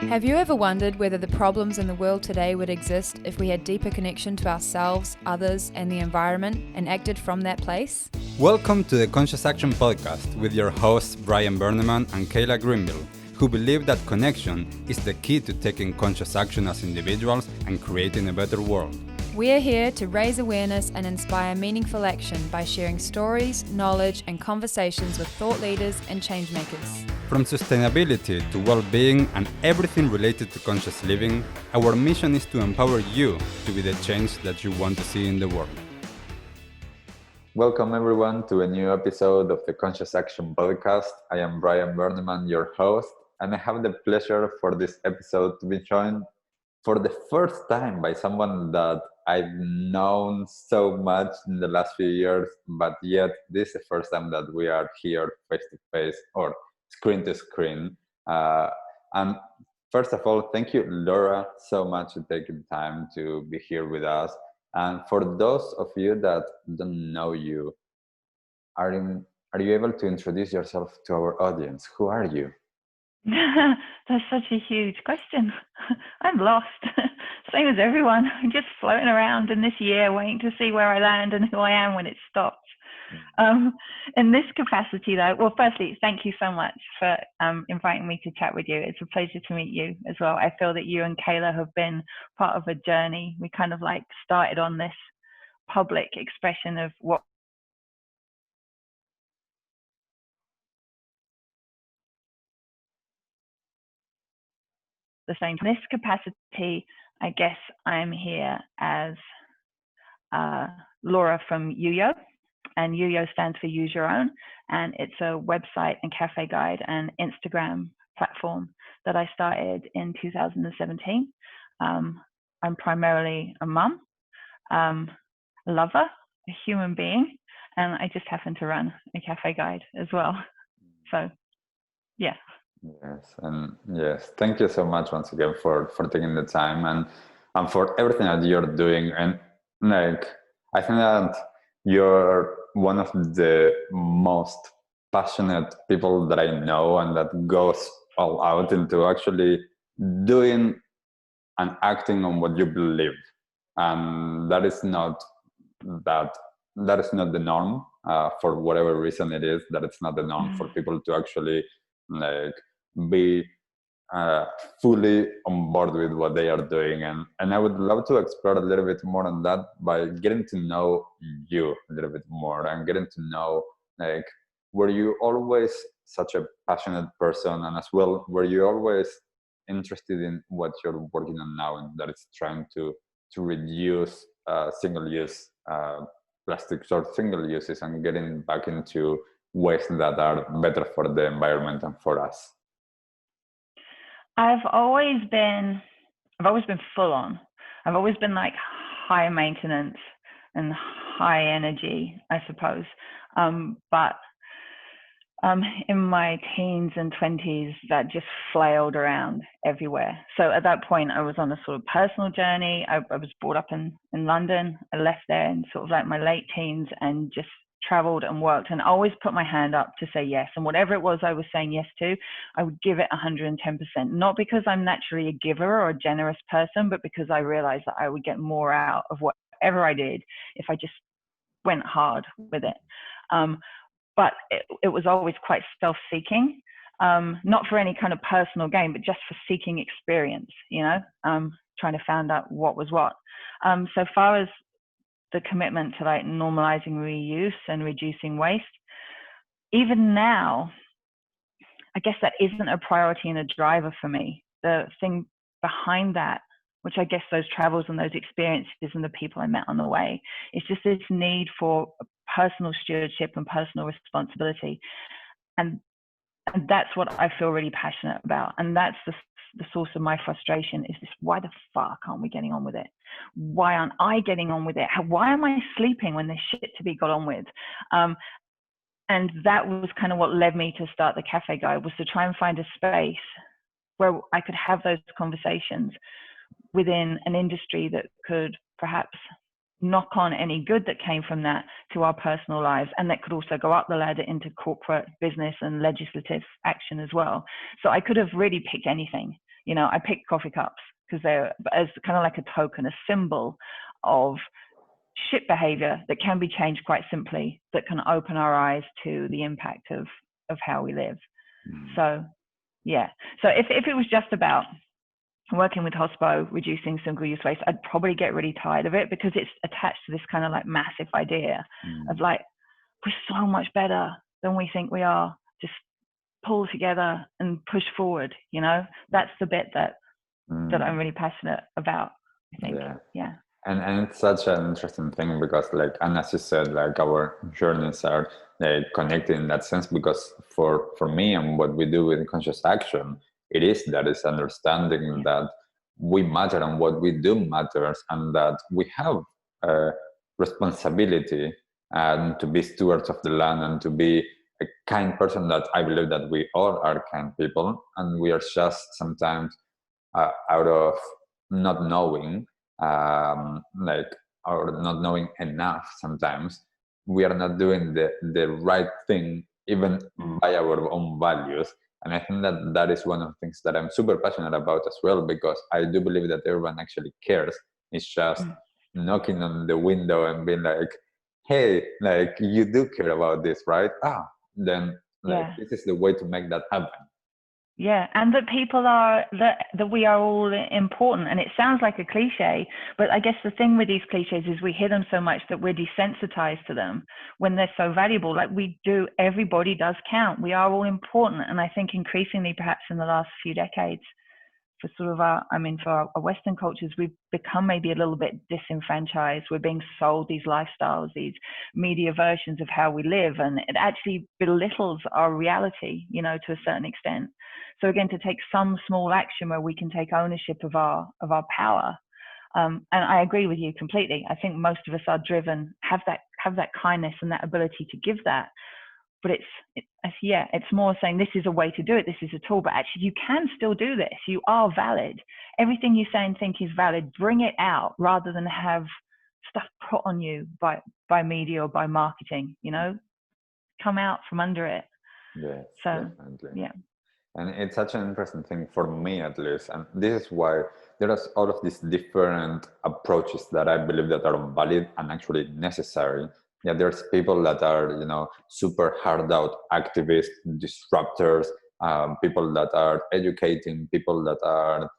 Have you ever wondered whether the problems in the world today would exist if we had deeper connection to ourselves, others, and the environment and acted from that place? Welcome to the Conscious Action Podcast with your hosts Brian Berneman and Kayla Greenville, who believe that connection is the key to taking conscious action as individuals and creating a better world. We are here to raise awareness and inspire meaningful action by sharing stories, knowledge, and conversations with thought leaders and change makers. From sustainability to well-being and everything related to conscious living, our mission is to empower you to be the change that you want to see in the world. Welcome everyone to a new episode of the Conscious Action Podcast. I am Brian Berneman, your host, and I have the pleasure for this episode to be joined for the first time by someone that I've known so much in the last few years, but yet this is the first time that we are here face to face or screen to screen. And first of all, thank you, Laura, so much for taking time to be here with us. And for those of you that don't know you, are you able to introduce yourself to our audience? Who are you? That's such a huge question. I'm lost. Same as everyone. I'm just floating around in this year waiting to see where I land and who I am when it stops. In this capacity though, well, firstly, thank you so much for inviting me to chat with you. It's a pleasure to meet you as well. I feel that you and Kayla have been part of a journey. We kind of like started on this public expression of what the same. In this capacity, I guess I'm here as Laura from UYO, and UYO stands for Use Your Own, and it's a website and cafe guide and Instagram platform that I started in 2017. I'm primarily a mum, a lover, a human being, and I just happen to run a cafe guide as well. So, yeah. Yes, and yes, thank you so much once again for taking the time and for everything that you're doing. And like, I think that you're one of the most passionate people that I know, and that goes all out into actually doing and acting on what you believe. And that is not the norm, for whatever reason it is, that it's not the norm for people to actually like be fully on board with what they are doing. And I would love to explore a little bit more on that by getting to know you a little bit more and getting to know, like, were you always such a passionate person, and as well, were you always interested in what you're working on now, and that is trying to reduce single-use plastics or single uses and getting back into ways that are better for the environment and for us? I've always been full on. I've always been like high maintenance and high energy, I suppose. But in my teens and 20s, that just flailed around everywhere. So at that point, I was on a sort of personal journey. I was brought up in London. I left there in sort of like my late teens and just traveled and worked, and always put my hand up to say yes. And whatever it was I was saying yes to, I would give it 110%. Not because I'm naturally a giver or a generous person, but because I realized that I would get more out of whatever I did if I just went hard with it. But it was always quite self-seeking, not for any kind of personal gain, but just for seeking experience, trying to find out what was what. So far as the commitment to like normalizing reuse and reducing waste, even now, I guess that isn't a priority and a driver for me. The thing behind that, which I guess those travels and those experiences and the people I met on the way, is just this need for personal stewardship and personal responsibility. And that's what I feel really passionate about. And that's the source of my frustration, is this: why the fuck aren't we getting on with it? Why aren't I getting on with it? Why am I sleeping when there's shit to be got on with? And that was kind of what led me to start the Cafe Guide, was to try and find a space where I could have those conversations within an industry that could perhaps knock on any good that came from that to our personal lives, and that could also go up the ladder into corporate business and legislative action as well. So I could have really picked anything. You know, I picked coffee cups because they're as kind of like a token, a symbol of shit behavior that can be changed quite simply, that can open our eyes to the impact of how we live. So yeah, so if it was just about working with hospo, reducing single-use waste, I'd probably get really tired of it, because it's attached to this kind of like massive idea of like, we're so much better than we think we are. Just pull together and push forward. You know, that's the bit that I'm really passionate about, I think. Yeah. And it's such an interesting thing, because like, and as you said, like our journeys are connected in that sense, because for me and what we do with conscious action, it is that is understanding that we matter and what we do matters, and that we have a responsibility and to be stewards of the land and to be a kind person, that I believe that we all are kind people, and we are just sometimes out of not knowing, like, or not knowing enough. Sometimes we are not doing the right thing, even by our own values. And I think that that is one of the things that I'm super passionate about as well, because I do believe that everyone actually cares. It's just knocking on the window and being like, hey, like, you do care about this, right? Then like, this is the way to make that happen. Yeah, and that people are, that we are all important. And it sounds like a cliche, but I guess the thing with these cliches is we hear them so much that we're desensitized to them when they're so valuable. Like, everybody does count. We are all important. And I think increasingly, perhaps in the last few decades, for sort of for our Western cultures, we've become maybe a little bit disenfranchised. We're being sold these lifestyles, these media versions of how we live, and it actually belittles our reality, you know, to a certain extent. So again, to take some small action where we can take ownership of our power. And I agree with you completely. I think most of us are driven, have that kindness and that ability to give that. But it's more saying this is a way to do it. This is a tool, but actually you can still do this. You are valid. Everything you say and think is valid. Bring it out rather than have stuff put on you by media or by marketing, you know, come out from under it. Yes, so definitely. Yeah. And it's such an interesting thing for me, at least. And this is why there are all of these different approaches that I believe that are valid and actually necessary. Yeah, there's people that are, you know, super hard out activists, disruptors, people that are educating, people that are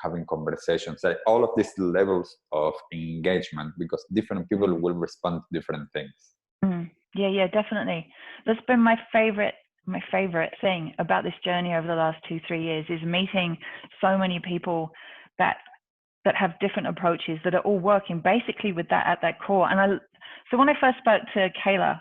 having conversations, like all of these levels of engagement, because different people will respond to different things. Yeah, definitely. That's been my favorite thing about this journey over the last 2-3 years, is meeting so many people that have different approaches that are all working basically with that at that core. And so when I first spoke to Kayla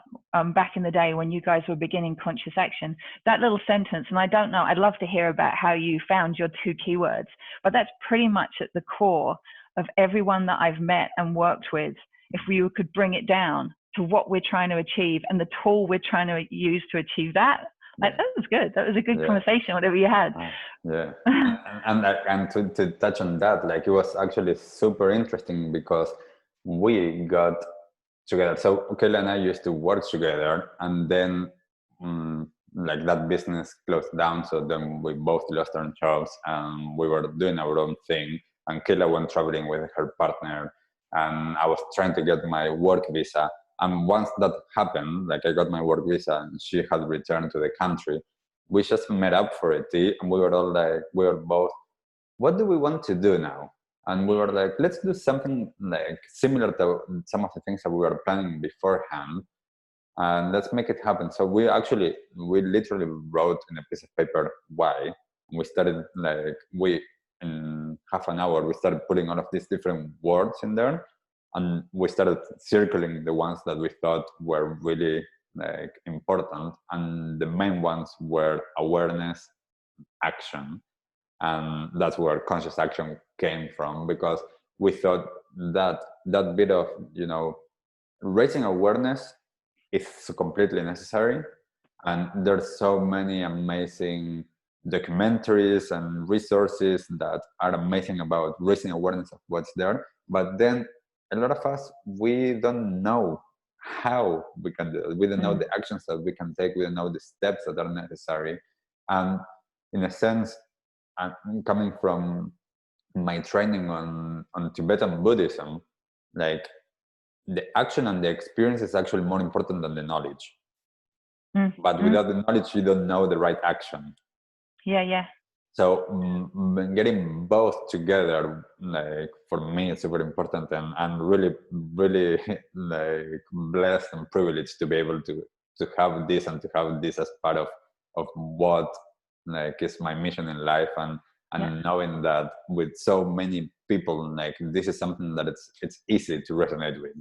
back in the day when you guys were beginning conscious action, that little sentence, and I don't know, I'd love to hear about how you found your 2 keywords, but that's pretty much at the core of everyone that I've met and worked with. If we could bring it down to what we're trying to achieve and the tool we're trying to use to achieve that, that was good. That was a good conversation, whatever you had. And to touch on that, like, it was actually super interesting because we got together. So Kayla and I used to work together, and then like that business closed down. So then we both lost our jobs and we were doing our own thing. And Kayla went traveling with her partner, and I was trying to get my work visa. And once that happened, like, I got my work visa and she had returned to the country, we just met up for a tea, and we were all like, we were both, what do we want to do now? And we were like, let's do something like similar to some of the things that we were planning beforehand, and let's make it happen. So we literally wrote in a piece of paper why. We started, like, in half an hour, we started putting all of these different words in there, and we started circling the ones that we thought were really, like, important. And the main ones were awareness, action. And that's where conscious action came from, because we thought that bit of, you know, raising awareness is completely necessary. And there's so many amazing documentaries and resources that are amazing about raising awareness of what's there. But then a lot of us, we don't know how we can do it. We don't know the actions that we can take. We don't know the steps that are necessary. And in a sense, coming from my training on Tibetan Buddhism, like the action and the experience is actually more important than the knowledge. But without the knowledge, you don't know the right action. Yeah. So getting both together, like for me, it's super important, and really, really like blessed and privileged to be able to have this and to have this as part of what like is my mission in life, and knowing that with so many people, like this is something that it's easy to resonate with.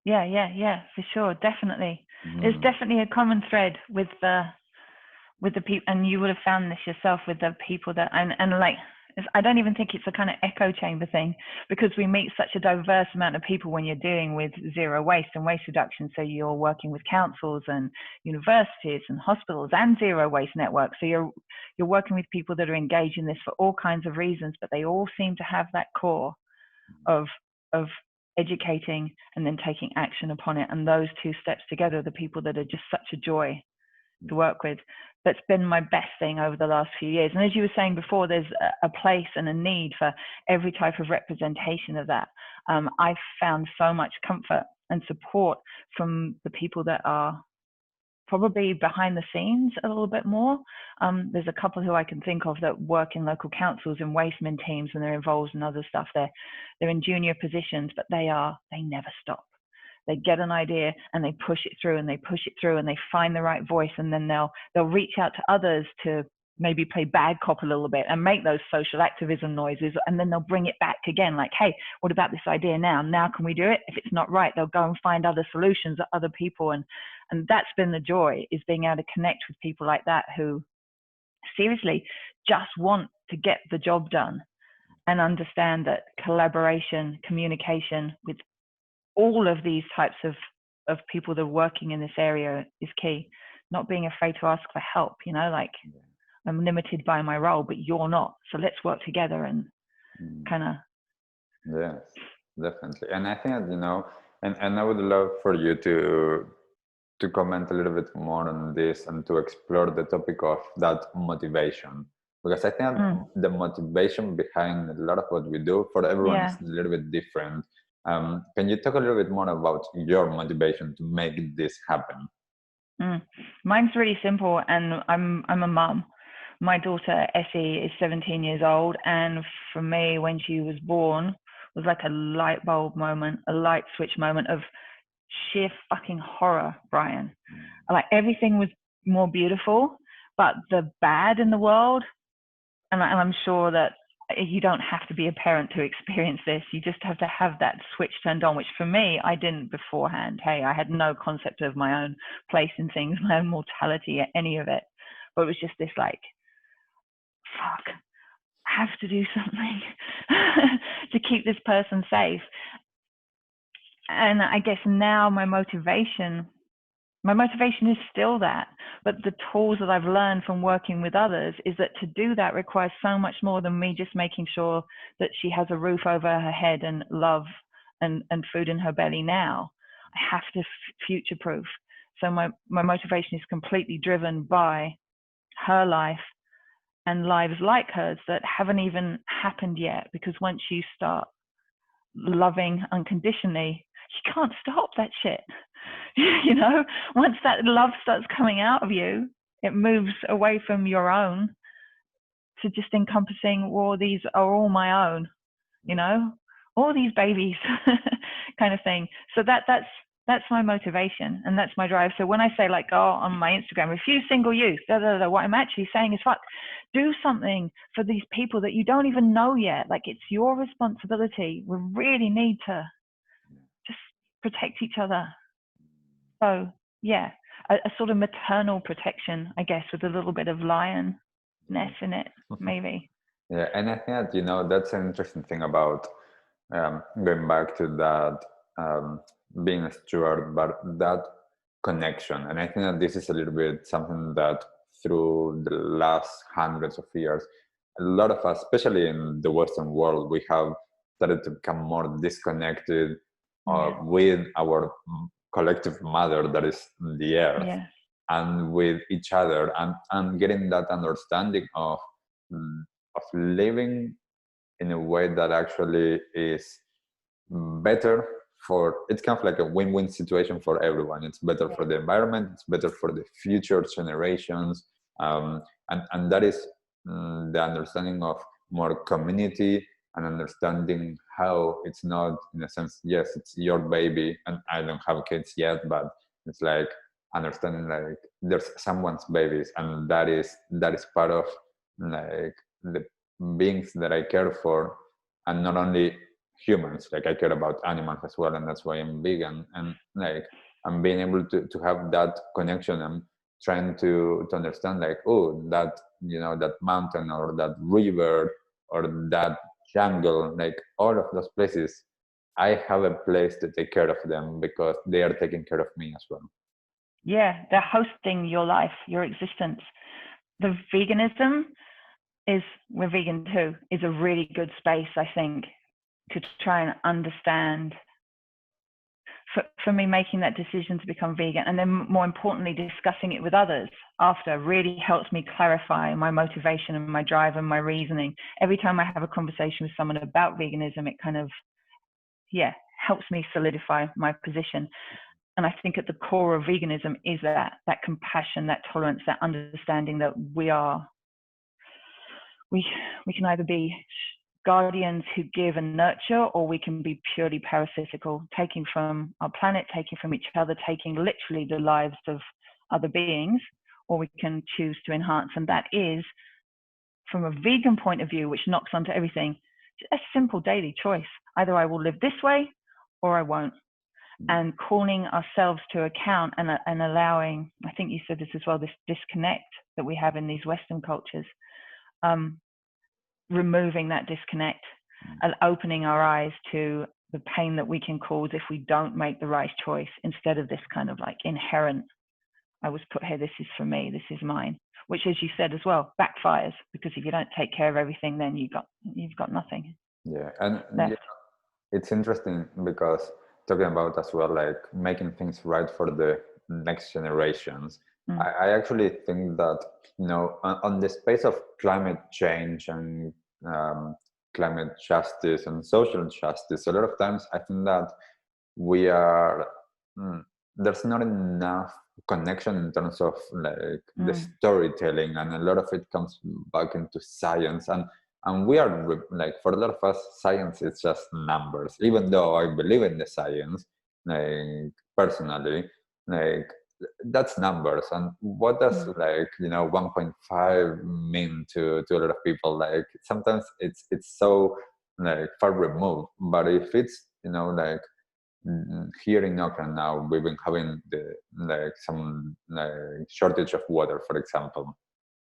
Yeah, for sure, definitely. There's definitely a common thread with the people, and you would have found this yourself with the people that, and like, I don't even think it's a kind of echo chamber thing, because we meet such a diverse amount of people when you're dealing with zero waste and waste reduction. So you're working with councils and universities and hospitals and zero waste networks. So you're working with people that are engaged in this for all kinds of reasons, but they all seem to have that core of educating and then taking action upon it. And those two steps together are the people that are just such a joy to work with. That's been my best thing over the last few years. And as you were saying before, there's a place and a need for every type of representation of that. I've found so much comfort and support from the people that are probably behind the scenes a little bit more. There's a couple who I can think of that work in local councils and wasteman teams, and they're involved in other stuff. They're in junior positions, but they never stop. They get an idea and they push it through and they push it through, and they find the right voice, and then they'll reach out to others to maybe play bad cop a little bit and make those social activism noises, and then they'll bring it back again, like, hey, what about this idea now can we do it? If it's not right, they'll go and find other solutions at other people, and that's been the joy, is being able to connect with people like that who seriously just want to get the job done and understand that collaboration, communication with all of these types of people that are working in this area is key. Not being afraid to ask for help, like, I'm limited by my role, but you're not. So let's work together and kind of. Yes, definitely. And I think that, and I would love for you to comment a little bit more on this and to explore the topic of that motivation. Because I think the motivation behind a lot of what we do for everyone is a little bit different. Can you talk a little bit more about your motivation to make this happen? Mine's really simple, and I'm a mum. My daughter Essie is 17 years old, and for me, when she was born, was like a light bulb moment, a light switch moment of sheer fucking horror, Brian. Like, everything was more beautiful, but the bad in the world, and I'm sure that you don't have to be a parent to experience this. You just have to have that switch turned on, which for me, I didn't beforehand. Hey, I had no concept of my own place in things, my own mortality, any of it. But it was just this like, fuck, I have to do something to keep this person safe. And I guess now my motivation is still that, but the tools that I've learned from working with others is that to do that requires so much more than me just making sure that she has a roof over her head and love and food in her belly now. I have to future-proof. So my motivation is completely driven by her life and lives like hers that haven't even happened yet, because once you start loving unconditionally, you can't stop that shit. Once that love starts coming out of you, it moves away from your own to just encompassing, well, these are all my own, all these babies kind of thing. So that's my motivation, and that's my drive. So when I say, like, on my Instagram, refuse single use, what I'm actually saying is, fuck, do something for these people that you don't even know yet. Like, it's your responsibility. We really need to just protect each other. So yeah, a sort of maternal protection, I guess, with a little bit of lioness in it, maybe. Yeah, and I think that, that's an interesting thing about going back to that, being a steward, but that connection. And I think that this is a little bit something that through the last hundreds of years, a lot of us, especially in the Western world, we have started to become more disconnected with our collective mother that is the earth, and with each other, and getting that understanding of living in a way that actually is better for, it's kind of like a win-win situation for everyone. It's better for the environment, it's better for the future generations, and that is the understanding of more community and understanding how it's not, in a sense, yes, it's your baby, and I don't have kids yet, but it's like understanding like there's someone's babies, and that is part of like the beings that I care for, and not only humans. Like I care about animals as well, and that's why I'm vegan. And like I'm being able to have that connection. I'm trying to understand like, oh, that, you know, that mountain or that river or that jungle, like all of those places, I have a place to take care of them because they are taking care of me as well. Yeah, they're hosting your life, your existence. The veganism is, we're vegan too, is a really good space, I think, to try and understand, for me, making that decision to become vegan, and then more importantly, discussing it with others after, really helps me clarify my motivation and my drive and my reasoning. Every time I have a conversation with someone about veganism, it kind of, helps me solidify my position. And I think at the core of veganism is that compassion, that tolerance, that understanding that we can either be guardians who give and nurture, or we can be purely parasitical, taking from our planet, taking from each other, taking literally the lives of other beings, or we can choose to enhance. And that is, from a vegan point of view, which knocks onto everything, a simple daily choice. Either I will live this way or I won't. And calling ourselves to account and allowing, I think you said this as well, this disconnect that we have in these Western cultures, removing that disconnect and opening our eyes to the pain that we can cause if we don't make the right choice, instead of this kind of like inherent, I was put here, this is for me, this is mine, which, as you said as well, backfires, because if you don't take care of everything, then you've got nothing. Yeah, and it's interesting because talking about as well, like making things right for the next generations. I actually think that, you know, on the space of climate change and climate justice and social justice, a lot of times I think that we are, there's not enough connection in terms of like the storytelling, and a lot of it comes back into science, and we are like, for a lot of us, science is just numbers, even though I believe in the science, like personally, like that's numbers. And what does like, you know, 1.5 mean to a lot of people? Like sometimes it's so like far removed, but if it's, you know, like here in Auckland now, we've been having some shortage of water, for example.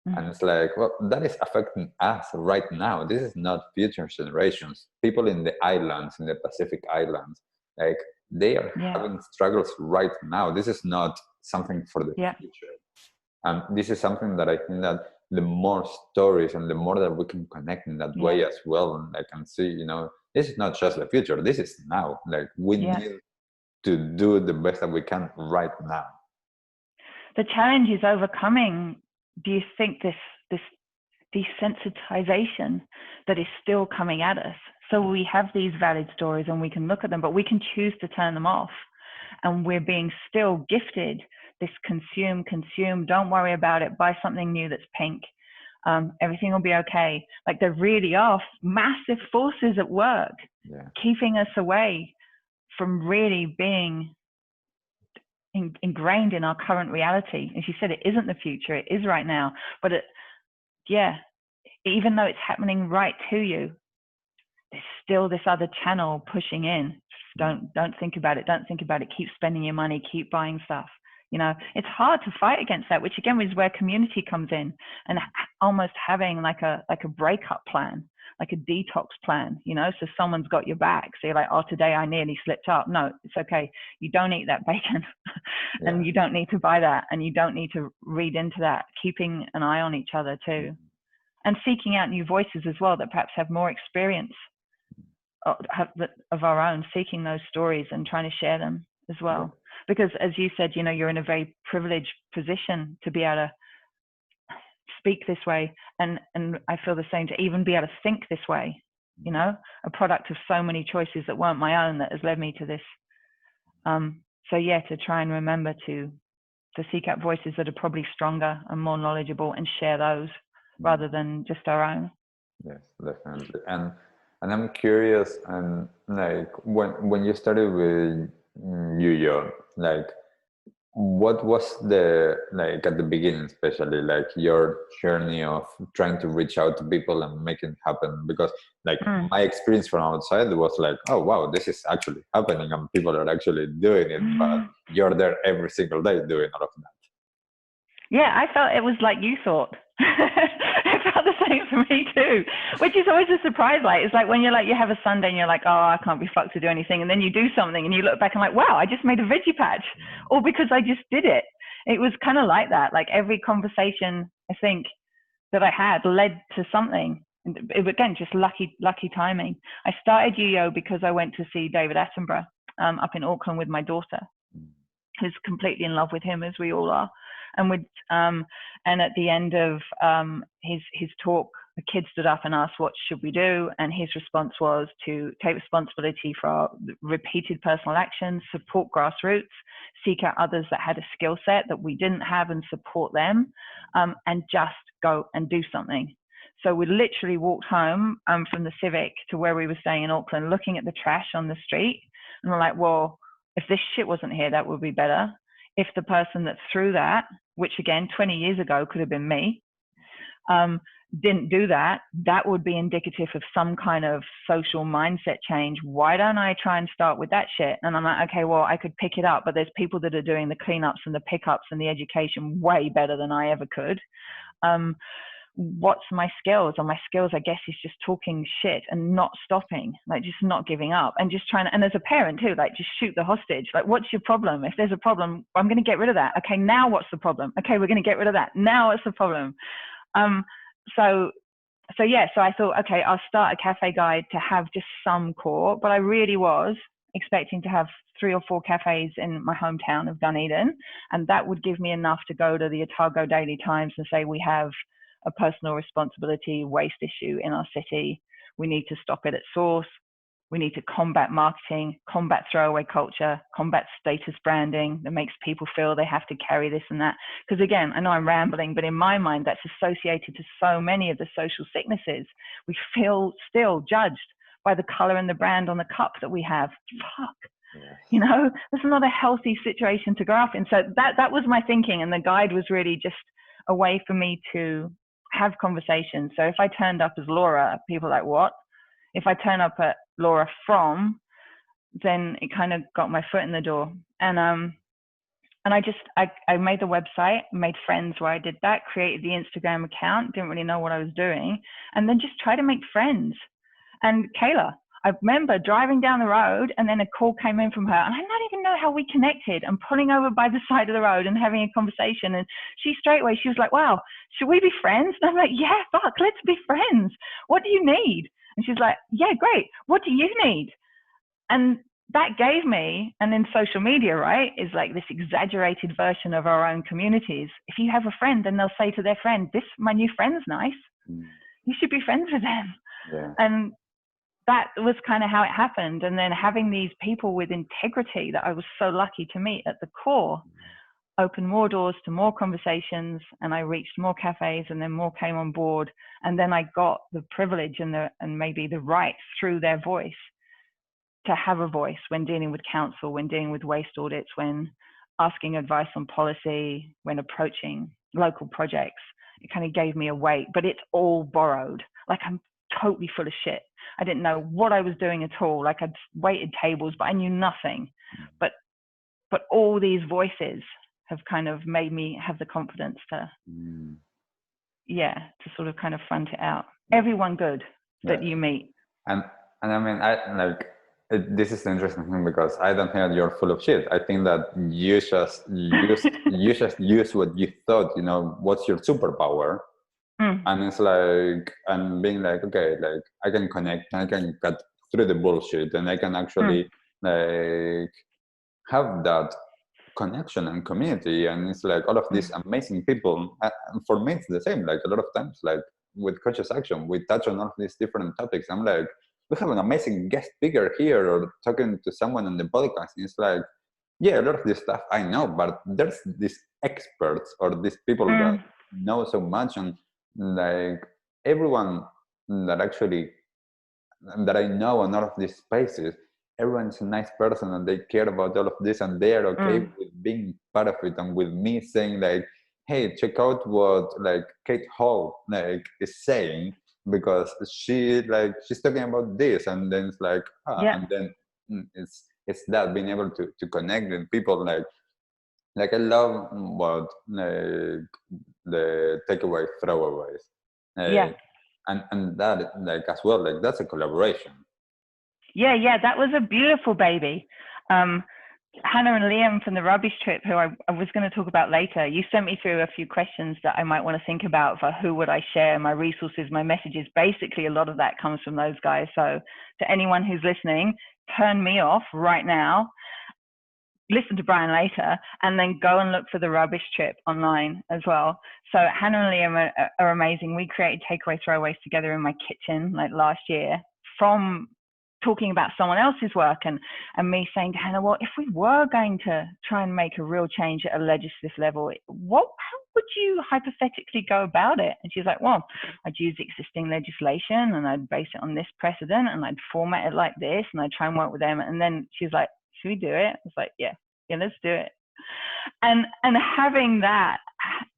And it's like, well, that is affecting us right now. This is not future generations. People in the islands, in the Pacific Islands, like they are having struggles right now. This is not something for the future. And this is something that I think that the more stories and the more that we can connect in that way as well, and I can see, you know, this is not just the future. This is now. Like we need to do the best that we can right now. The challenge is overcoming, do you think, this desensitization that is still coming at us? So we have these valid stories and we can look at them, but we can choose to turn them off. And we're being still gifted this consume, don't worry about it, buy something new that's pink. Everything will be okay. Like there really are massive forces at work keeping us away from really being ingrained in our current reality. As you said, it isn't the future, it is right now. But even though it's happening right to you, there's still this other channel pushing in. Don't think about it. Don't think about it. Keep spending your money. Keep buying stuff. You know, it's hard to fight against that, which again is where community comes in, and almost having like a breakup plan, like a detox plan, you know, so someone's got your back. So you're like, oh, today I nearly slipped up. No, it's okay. You don't eat that bacon and you don't need to buy that, and you don't need to read into that. Keeping an eye on each other too, and seeking out new voices as well that perhaps have more experience of our own, seeking those stories and trying to share them as well. Because as you said, you know, you're in a very privileged position to be able to speak this way, and I feel the same, to even be able to think this way, you know, a product of so many choices that weren't my own that has led me to this. So yeah, to try and remember to seek out voices that are probably stronger and more knowledgeable and share those rather than just our own. Yes, definitely. And I'm curious, and like when you started with Yuyo, like what was the, like at the beginning, especially like your journey of trying to reach out to people and make it happen? Because like my experience from outside was like, oh wow, this is actually happening and people are actually doing it, but you're there every single day doing all of that. Yeah, I felt it was like you thought. I felt the same for me too, which is always a surprise. Like, it's like when you're like, you have a Sunday and you're like, oh, I can't be fucked to do anything. And then you do something and you look back and like, wow, I just made a veggie patch, or because I just did it. It was kind of like that. Like every conversation, I think, that I had led to something. And it, again, just lucky timing. I started Yuyo because I went to see David Attenborough up in Auckland with my daughter, who's completely in love with him, as we all are. And at the end of his talk, the kid stood up and asked, what should we do? And his response was to take responsibility for our repeated personal actions, support grassroots, seek out others that had a skill set that we didn't have and support them, and just go and do something. So we literally walked home from the Civic to where we were staying in Auckland, looking at the trash on the street. And we're like, well, if this shit wasn't here, that would be better. If the person that threw that, which again, 20 years ago could have been me, didn't do that, that would be indicative of some kind of social mindset change. Why don't I try and start with that shit? And I'm like, okay, well, I could pick it up, but there's people that are doing the cleanups and the pickups and the education way better than I ever could. What's my skills? And my skills, I guess, is just talking shit and not stopping, like just not giving up and just trying to, and as a parent too, like just shoot the hostage. Like, what's your problem? If there's a problem, I'm going to get rid of that. Okay, now what's the problem? Okay, we're going to get rid of that. Now what's the problem? So I thought, okay, I'll start a cafe guide to have just some core, but I really was expecting to have 3 or 4 cafes in my hometown of Dunedin, and that would give me enough to go to the Otago Daily Times and say, we have a personal responsibility waste issue in our city. We need to stop it at source. We need to combat marketing, combat throwaway culture, combat status branding that makes people feel they have to carry this and that. Because again, I know I'm rambling, but in my mind, that's associated to so many of the social sicknesses. We feel still judged by the color and the brand on the cup that we have. Fuck. Yeah. You know, that's not a healthy situation to grow up in. So that was my thinking. And the guide was really just a way for me to have conversations. So if I turned up as Laura, people are like, what? If I turn up at Laura from, then it kind of got my foot in the door. And I made the website, made friends where I did that, created the Instagram account, didn't really know what I was doing, and then just try to make friends. And Kayla, I remember driving down the road and then a call came in from her, and I don't even know how we connected, and pulling over by the side of the road and having a conversation. And she straight away, she was like, wow, should we be friends? And I'm like, yeah, fuck, let's be friends. What do you need? And she's like, yeah, great. What do you need? And that gave me, and in social media, right, is like this exaggerated version of our own communities. If you have a friend, then they'll say to their friend, my new friend's nice. You should be friends with them. Yeah. And that was kind of how it happened. And then having these people with integrity that I was so lucky to meet at the core opened more doors to more conversations, and I reached more cafes, and then more came on board. And then I got the privilege and maybe the right through their voice to have a voice when dealing with council, when dealing with waste audits, when asking advice on policy, when approaching local projects. It kind of gave me a weight, but it's all borrowed. Like, I'm totally full of shit. I didn't know what I was doing at all. Like, I'd waited tables, but I knew nothing. But all these voices have kind of made me have the confidence to sort of kind of front it out. Everyone good that you meet. And I mean, this is the interesting thing, because I don't think that you're full of shit. I think that you just use what you thought, you know, what's your superpower. And it's like, and being like, okay, like I can connect, I can cut through the bullshit, and I can actually like have that connection and community, and it's like all of these amazing people. And for me, it's the same. Like a lot of times, like with conscious action, we touch on all of these different topics. I'm like, we have an amazing guest speaker here, or talking to someone on the podcast. And it's like, yeah, a lot of this stuff I know, but there's these experts or these people that know so much, and like everyone that actually that I know in all of these spaces, everyone's a nice person and they care about all of this, and they are okay with being part of it, and with me saying like, hey, check out what like Kate Hall like is saying, because she's talking about this, and then it's like and then it's that being able to connect with people. Like I love what the Takeaway Throwaways, and that like as well, like that's a collaboration. Yeah, that was a beautiful baby. Hannah and Liam from the rubbish trip, who I was going to talk about later, you sent me through a few questions that I might want to think about for who would I share, my resources, my messages. Basically, a lot of that comes from those guys. So to anyone who's listening, turn me off right now, listen to Brian later, and then go and look for the rubbish trip online as well. So Hannah and Liam are amazing. We created Takeaway Throwaways together in my kitchen like last year, from talking about someone else's work and me saying to Hannah, well, if we were going to try and make a real change at a legislative level, how would you hypothetically go about it? And she's like, well, I'd use existing legislation and I'd base it on this precedent and I'd format it like this and I'd try and work with them. And then she's like, should we do it? I was like, yeah, let's do it. And having that,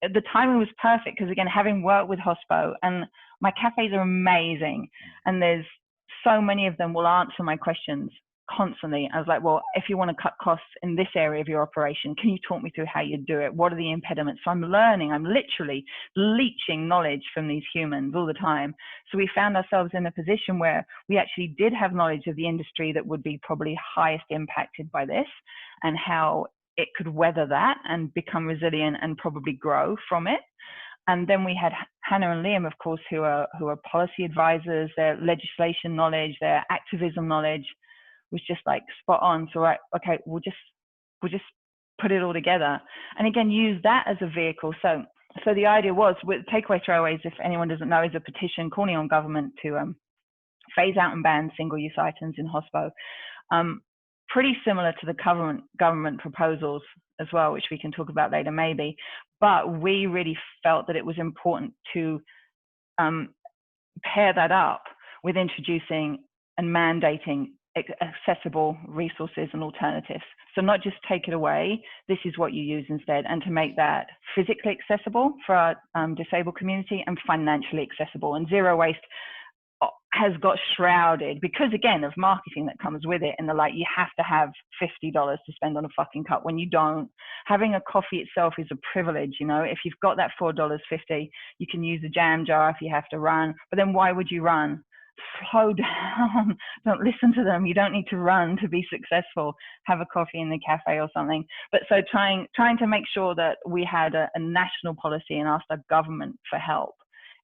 the timing was perfect, because again, having worked with Hospo, and my cafes are amazing, and there's so many of them will answer my questions constantly. I was like, well, if you want to cut costs in this area of your operation, can you talk me through how you do it? What are the impediments? So I'm learning, I'm literally leeching knowledge from these humans all the time. So we found ourselves in a position where we actually did have knowledge of the industry that would be probably highest impacted by this, and how it could weather that and become resilient and probably grow from it. And then we had Hannah and Liam, of course, who are policy advisors. Their legislation knowledge, their activism knowledge was just like spot on. So okay, we'll just put it all together, and again use that as a vehicle. So the idea was, with Takeaway Throwaways, if anyone doesn't know, is a petition calling on government to phase out and ban single-use items in hospo. Pretty similar to the government proposals as well, which we can talk about later maybe. But we really felt that it was important to pair that up with introducing and mandating accessible resources and alternatives. So not just take it away, this is what you use instead, and to make that physically accessible for our disabled community and financially accessible. And zero waste has got shrouded, because again of marketing that comes with it, and you have to have $50 to spend on a fucking cup, when you don't. Having a coffee itself is a privilege, you know. If you've got that $4.50, you can use a jam jar if you have to run, but then why would you run? Slow down, don't listen to them. You don't need to run to be successful. Have a coffee in the cafe or something. But so trying to make sure that we had a national policy and asked our government for help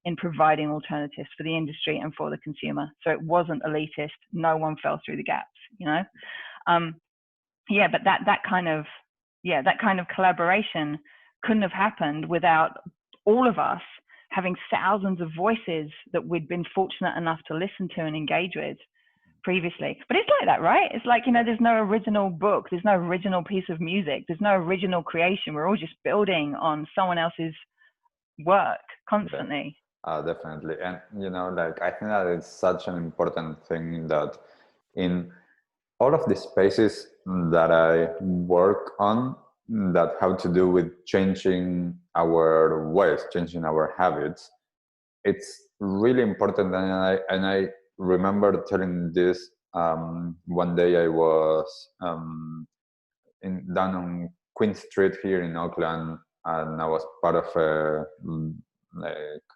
in providing alternatives for the industry and for the consumer. So it wasn't elitist. No one fell through the gaps, you know? But that kind of collaboration couldn't have happened without all of us having thousands of voices that we'd been fortunate enough to listen to and engage with previously. But it's like that, right? It's like, you know, there's no original book, there's no original piece of music, there's no original creation. We're all just building on someone else's work constantly. Definitely. And, you know, like, I think that it's such an important thing that in all of the spaces that I work on that have to do with changing our ways, changing our habits, it's really important. And I remember telling this one day. I was down on Queen Street here in Auckland, and I was part of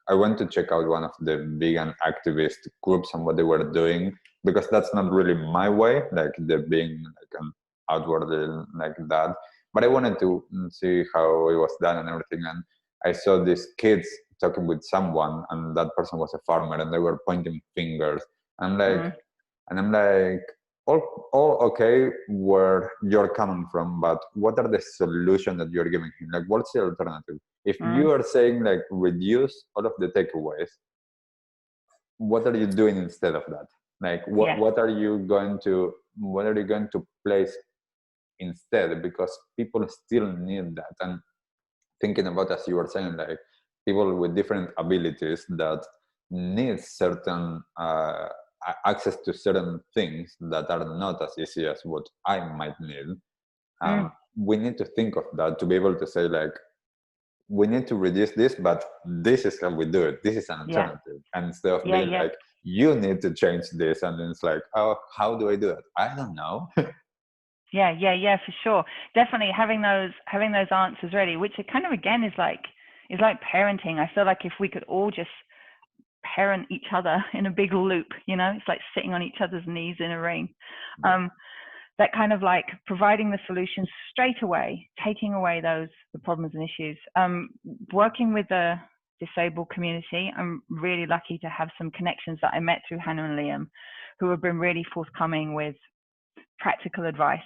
I went to check out one of the vegan activist groups and what they were doing, because that's not really my way, like the being like an outwardly like that. But I wanted to see how it was done and everything. And I saw these kids talking with someone, and that person was a farmer, and they were pointing fingers. And I'm like, all okay where you're coming from, but what are the solutions that you're giving him? Like, what's the alternative? If you are saying like reduce all of the takeaways, what are you doing instead of that? Like, what are you going to place instead? Because people still need that. And thinking about, as you were saying, like people with different abilities that need certain access to certain things that are not as easy as what I might need. We need to think of that to be able to say, like, we need to reduce this, but this is how we do it. This is an alternative. And instead of being like, you need to change this, and then it's like, oh, how do I do it? I don't know. Yeah, for sure. Definitely having those answers ready, which kind of again is like parenting. I feel like if we could all just parent each other in a big loop, it's like sitting on each other's knees in a ring. That kind of like providing the solutions straight away, taking away the problems and issues. Working with the disabled community, I'm really lucky to have some connections that I met through Hannah and Liam, who have been really forthcoming with practical advice.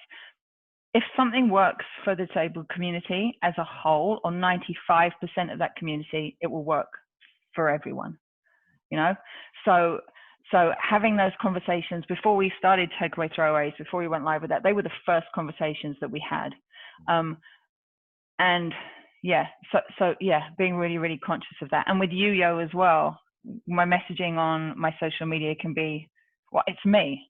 If something works for the disabled community as a whole, or 95% of that community, it will work for everyone, So having those conversations before we started Takeaway Throwaways, before we went live with that, they were the first conversations that we had. Being really, really conscious of that. And with you, Yo, as well, my messaging on my social media can be, it's me.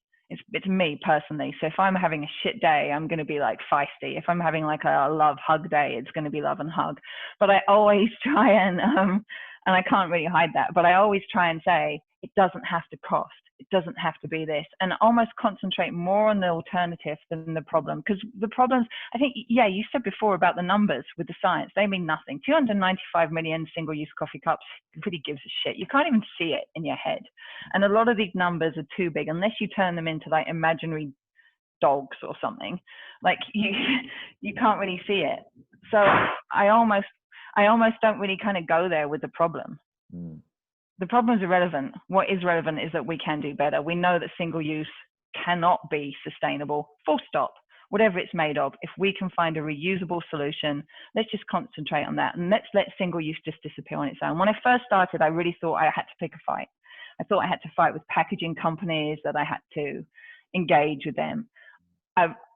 It's me personally. So if I'm having a shit day, I'm going to be like feisty. If I'm having like a love hug day, it's going to be love and hug. But I always try and I can't really hide that, but I always try and say, it doesn't have to cost. It doesn't have to be this, and almost concentrate more on the alternative than the problem. Because the problems, I think, you said before about the numbers with the science, they mean nothing. 295 million single-use coffee cups really gives a shit. You can't even see it in your head. And a lot of these numbers are too big, unless you turn them into like imaginary dogs or something. Like you can't really see it. So I almost don't really kind of go there with the problem. The problem's irrelevant. What is relevant is that we can do better. We know that single use cannot be sustainable, full stop, whatever it's made of. If we can find a reusable solution, let's just concentrate on that. And let's let single use just disappear on its own. When I first started, I really thought I had to pick a fight. I thought I had to fight with packaging companies, that I had to engage with them.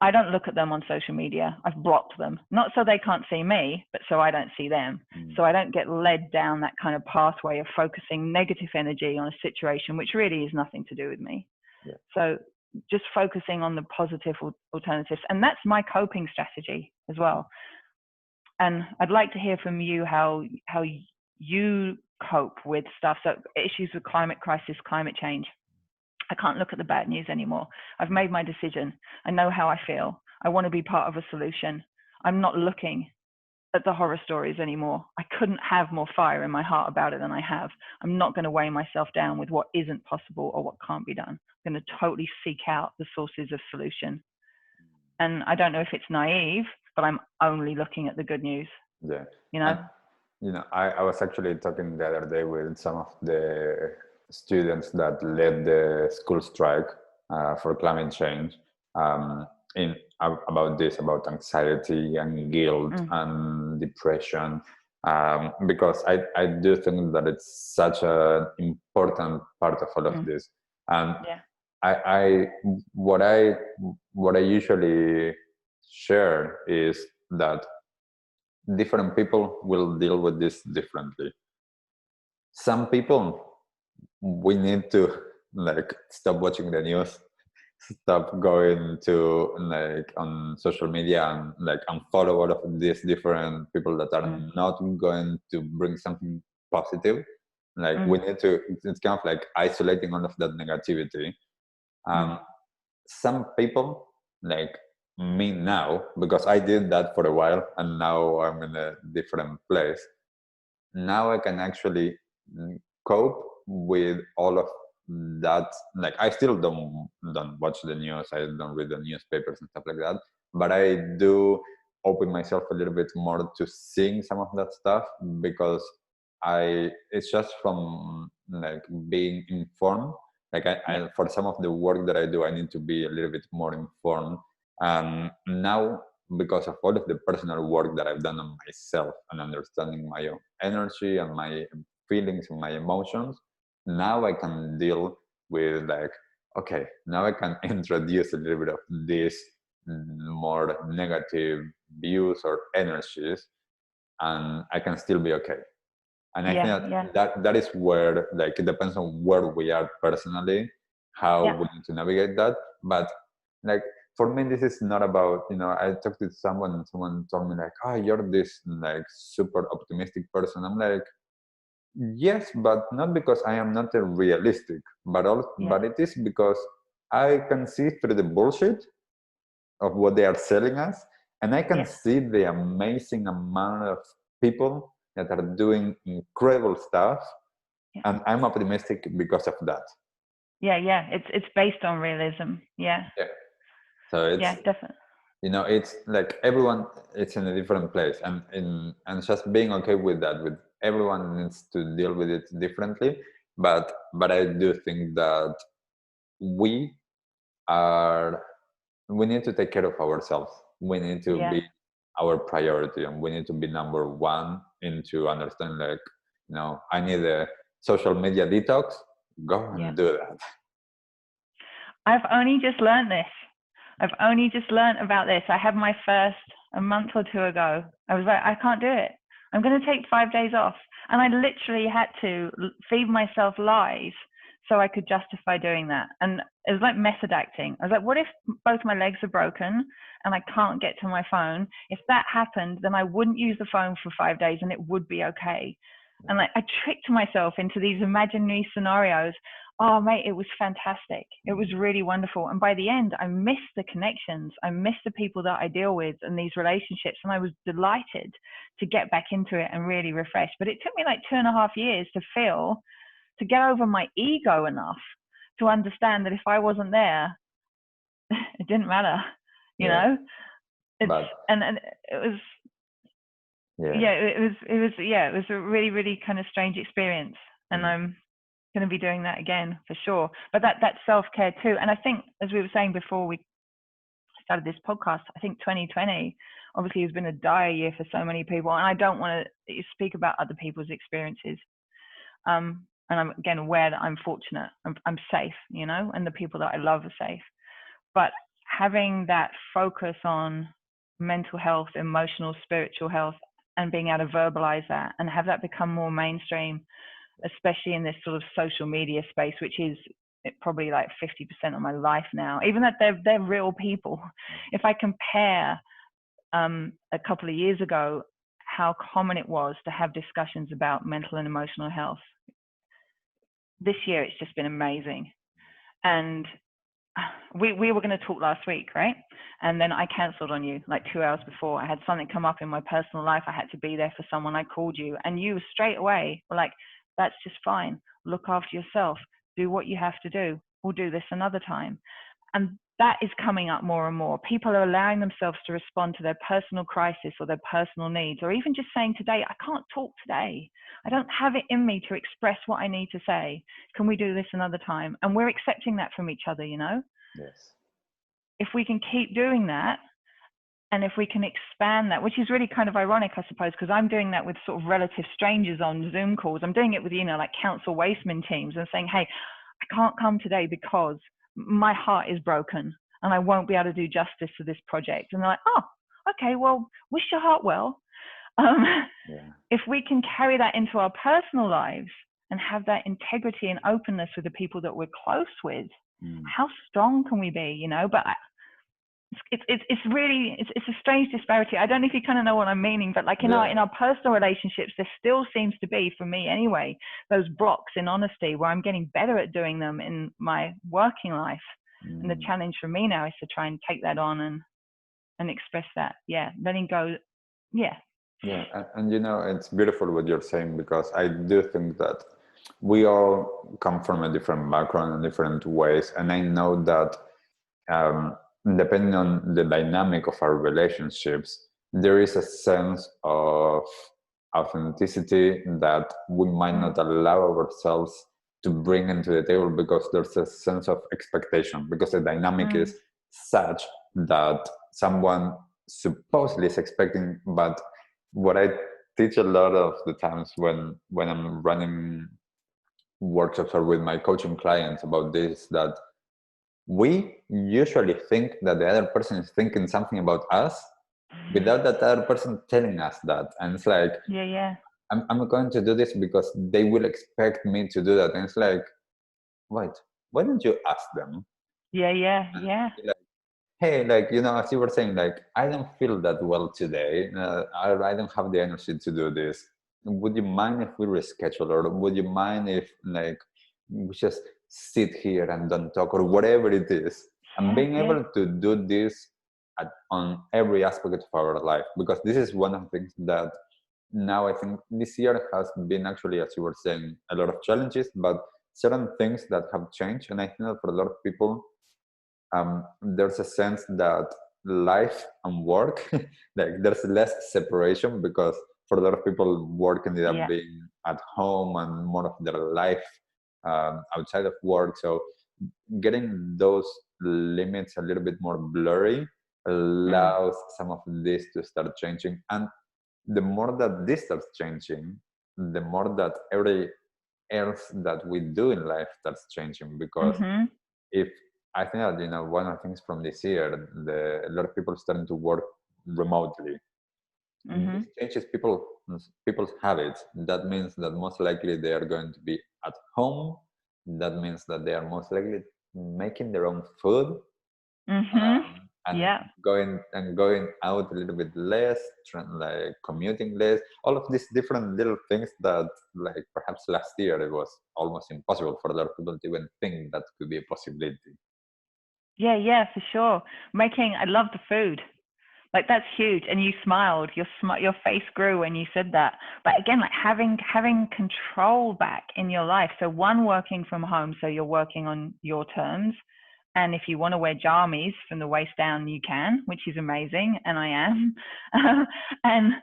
I don't look at them on social media. I've blocked them, not so they can't see me, but so I don't see them. So I don't get led down that kind of pathway of focusing negative energy on a situation, which really is nothing to do with me. So just focusing on the positive alternatives. And that's my coping strategy as well. And I'd like to hear from you how you cope with stuff. So issues with climate crisis, climate change. I can't look at the bad news anymore. I've made my decision. I know how I feel. I want to be part of a solution. I'm not looking at the horror stories anymore. I couldn't have more fire in my heart about it than I have. I'm not going to weigh myself down with what isn't possible or what can't be done. I'm going to totally seek out the sources of solution. And I don't know if it's naive, but I'm only looking at the good news. I was actually talking the other day with some of the students that led the school strike for climate change about anxiety and guilt and depression, because I do think that it's such an important part of all of this. And what I usually share is that different people will deal with this differently. Some people, we need to stop watching the news, stop going to on social media and unfollow all of these different people that are not going to bring something positive. We need to, it's kind of isolating all of that negativity. Some people like me now, because I did that for a while and now I'm in a different place. Now I can actually cope with all of that. I still don't watch the news, I don't read the newspapers and stuff like that, but I do open myself a little bit more to seeing some of that stuff, because it's just from being informed, Like I for some of the work that I do, I need to be a little bit more informed. And now, because of all of the personal work that I've done on myself and understanding my own energy and my feelings and my emotions, now I can deal with like, okay, now I can introduce a little bit of this more negative views or energies, and I can still be okay. And I think that is where, like, it depends on where we are personally, how we need to navigate that. But like, for me, this is not about, I talked to someone and someone told me like, oh, you're this like super optimistic person. I'm like, yes, but not because I am not a realistic, but it is because I can see through the bullshit of what they are selling us, and I can see the amazing amount of people that are doing incredible stuff, and I'm optimistic because of that. It's based on realism. So it's definitely, it's like everyone, it's in a different place, and just being okay with that. With everyone needs to deal with it differently, but I do think that we need to take care of ourselves. We need to be our priority, and we need to be number one into understand, like, I need a social media detox. Go and do that. I've only just learned this. I've only just learned about this. I had my first a month or two ago. I was like, I can't do it. I'm going to take 5 days off. And I literally had to feed myself lies so I could justify doing that. And it was like method acting. I was like, what if both my legs are broken and I can't get to my phone? If that happened, then I wouldn't use the phone for 5 days and it would be okay. And like, I tricked myself into these imaginary scenarios. Oh, mate, it was fantastic. It was really wonderful. And by the end, I missed the connections. I missed the people that I deal with and these relationships. And I was delighted to get back into it and really refresh. But it took me like 2.5 years to get over my ego enough to understand that if I wasn't there, it didn't matter, you know? And it was, it was a really, really kind of strange experience. And I'm going to be doing that again for sure. But that self-care too. And I think, as we were saying before we started this podcast, I think 2020 obviously has been a dire year for so many people. And I don't want to speak about other people's experiences. And I'm again aware that I'm fortunate. I'm safe, and the people that I love are safe. But having that focus on mental health, emotional, spiritual health, and being able to verbalize that and have that become more mainstream, especially in this sort of social media space, which is probably like 50% of my life now, even that they're real people. If I compare a couple of years ago, how common it was to have discussions about mental and emotional health. This year, it's just been amazing. And we were going to talk last week, right? And then I cancelled on you like 2 hours before. I had something come up in my personal life. I had to be there for someone. I called you, and you straight away were like, that's just fine. Look after yourself. Do what you have to do. We'll do this another time. And that is coming up more and more. People are allowing themselves to respond to their personal crisis or their personal needs, or even just saying today, I can't talk today. I don't have it in me to express what I need to say. Can we do this another time? And we're accepting that from each other, Yes. If we can keep doing that, and if we can expand that, which is really kind of ironic, I suppose, because I'm doing that with sort of relative strangers on Zoom calls. I'm doing it with, like council wasteman teams and saying, hey, I can't come today because my heart is broken and I won't be able to do justice to this project. And they're like, oh, okay, well, wish your heart well. If we can carry that into our personal lives and have that integrity and openness with the people that we're close with, how strong can we be, But it's really a strange disparity. I don't know if you kind of know what I'm meaning, but like in our personal relationships, there still seems to be, for me anyway, those blocks in honesty where I'm getting better at doing them in my working life. And the challenge for me now is to try and take that on and express that. Letting go. And it's beautiful what you're saying, because I do think that we all come from a different background in different ways, and I know that depending on the dynamic of our relationships, there is a sense of authenticity that we might not allow ourselves to bring into the table, because there's a sense of expectation, because the dynamic is such that someone supposedly is expecting. But what I teach a lot of the times when I'm running workshops or with my coaching clients about this, that we usually think that the other person is thinking something about us without that other person telling us that. And it's like, I'm going to do this because they will expect me to do that. And it's like, wait, why don't you ask them? Like, hey, like, as you were saying, like, I don't feel that well today. I don't have the energy to do this. Would you mind if we reschedule? Or would you mind if, like, we just sit here and don't talk, or whatever it is? And being able to do this on every aspect of our life, because this is one of the things that now I think this year has been, actually, as you were saying, a lot of challenges, but certain things that have changed. And I think that for a lot of people, there's a sense that life and work, like, there's less separation, because for a lot of people, work ended up being at home and more of their life outside of work. So getting those limits a little bit more blurry allows some of this to start changing. And the more that this starts changing, the more that every else that we do in life starts changing. Because if I think that, one of the things from this year, a lot of people starting to work remotely. This changes people's habits. That means that most likely they are going to be at home. That means that they are most likely making their own food. Going out a little bit less, like commuting less, all of these different little things that, like, perhaps last year it was almost impossible for a lot of people to even think that could be a possibility. For sure. I love the food. Like, that's huge. And you smiled, your face grew when you said that. But again, like, having control back in your life. So working from home, so you're working on your terms. And if you want to wear jammies from the waist down, you can, which is amazing. And I am. and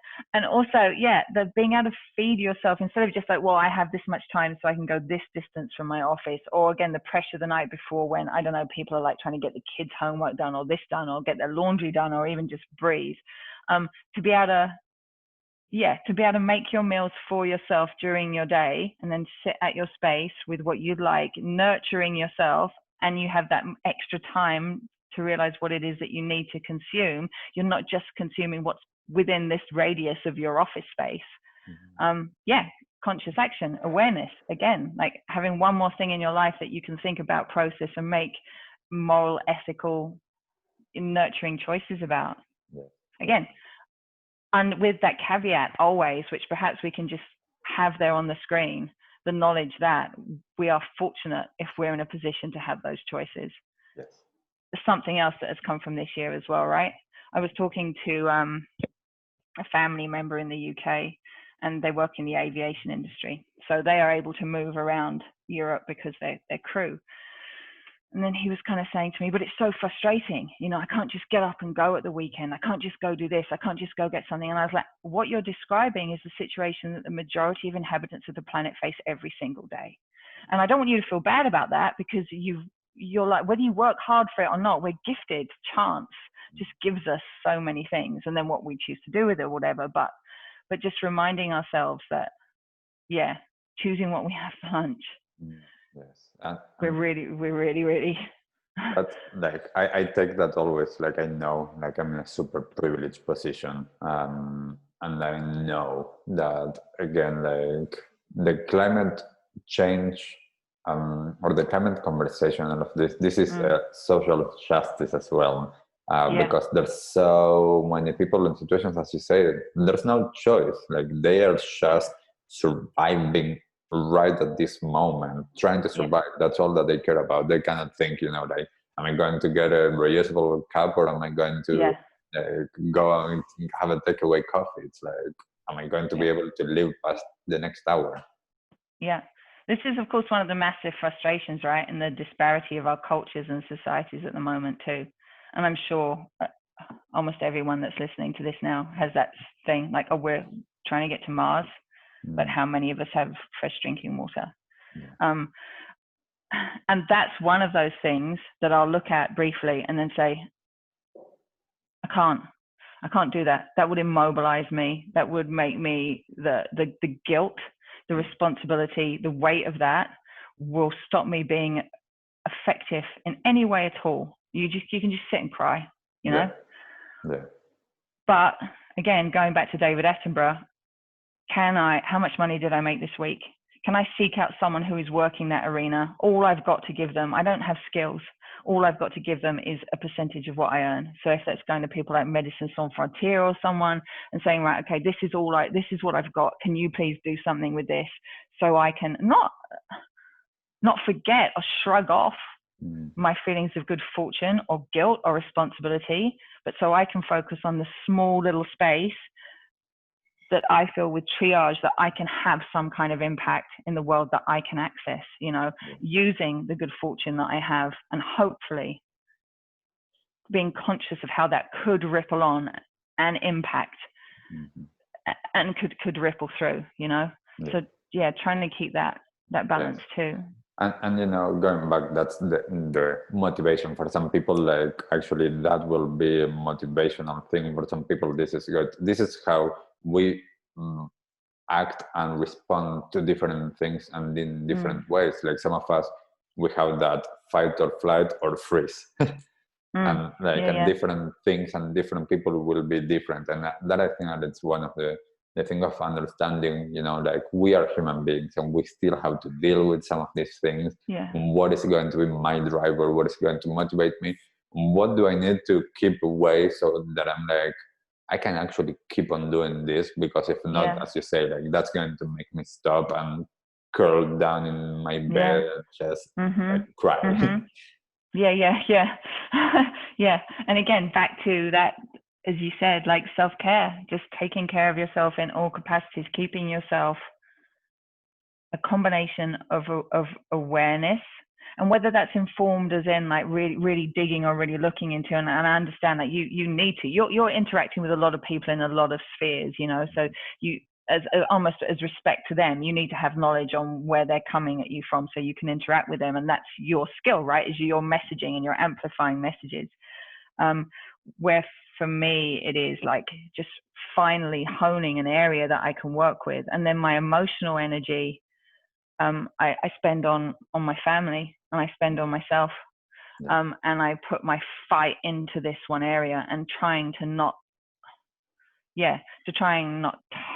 also, the being able to feed yourself, instead of just like, well, I have this much time so I can go this distance from my office. Or again, the pressure the night before, when, I don't know, people are like trying to get the kids' homework done, or this done, or get their laundry done, or even just breathe. To be able to make your meals for yourself during your day, and then sit at your space with what you'd like, nurturing yourself. And you have that extra time to realize what it is that you need to consume. You're not just consuming what's within this radius of your office space. Conscious action, awareness, again, like having one more thing in your life that you can think about, process, and make moral, ethical, nurturing choices about. Again, and with that caveat always, which perhaps we can just have there on the screen, the knowledge that we are fortunate if we're in a position to have those choices. Yes. Something else that has come from this year as well, right? I was talking to a family member in the UK, and they work in the aviation industry. So they are able to move around Europe because they're crew. And then he was kind of saying to me, but it's so frustrating. I can't just get up and go at the weekend. I can't just go do this. I can't just go get something. And I was like, what you're describing is the situation that the majority of inhabitants of the planet face every single day. And I don't want you to feel bad about that, because you're like, whether you work hard for it or not, we're gifted. Chance just gives us so many things. And then what we choose to do with it or whatever. But just reminding ourselves that, choosing what we have for lunch. Yes. We're really But like, I take that always, like, I know, like, I'm in a super privileged position, and I know that, again, like, the climate change, or the climate conversation, all of this is social justice as well, because there's so many people in situations, as you say, there's no choice, like, they are just surviving right at this moment, trying to survive. That's all that they care about. They cannot think, like, am I going to get a reusable cup, or am I going to go and have a takeaway coffee? It's like, am I going to be able to live past the next hour? This is, of course, one of the massive frustrations, right, and the disparity of our cultures and societies at the moment too. And I'm sure almost everyone that's listening to this now has that thing, like, oh, we're trying to get to Mars, but how many of us have fresh drinking water? And that's one of those things that I'll look at briefly and then say, I can't do that. That would immobilize me. That would make me the guilt, the responsibility, the weight of that will stop me being effective in any way at all. You can just sit and cry, you know? Yeah. But again, going back to David Attenborough, how much money did I make this week? Can I seek out someone who is working that arena? All I've got to give them, I don't have skills. All I've got to give them is a percentage of what I earn. So if that's going to people like Médecins Sans Frontières or someone and saying, right, okay, this is what I've got. Can you please do something with this so I can not forget or shrug off my feelings of good fortune or guilt or responsibility, but so I can focus on the small little space that I feel with triage that I can have some kind of impact in the world that I can access, you know, using the good fortune that I have and hopefully being conscious of how that could ripple on and impact and could ripple through, you know. So trying to keep that balance too. And you know, going back, that's the motivation for some people. Like actually, that will be a motivational thing for some people. This is good. This is how we act and respond to different things and in different ways. Like some of us, we have that fight or flight or freeze. And different things and different people will be different. And that I think that it's one of the thing of understanding, you know, like we are human beings and we still have to deal with some of these things. What is going to be my driver? What is going to motivate me? What do I need to keep away so that I'm like, I can actually keep on doing this? Because if not, as you say, like that's going to make me stop and curl down in my bed and just like, cry. Yeah. And again, back to that, as you said, like self-care, just taking care of yourself in all capacities, keeping yourself a combination of awareness, and whether that's informed as in like really digging or really looking into, and I understand that you need to, you're interacting with a lot of people in a lot of spheres, you know, so you, as almost as respect to them, you need to have knowledge on where they're coming at you from so you can interact with them. And that's your skill, right? Is your messaging and your amplifying messages. Where for me, it is like just finally honing an area that I can work with. And then my emotional energy, I spend on my family and I spend on myself. And I put my fight into this one area and trying not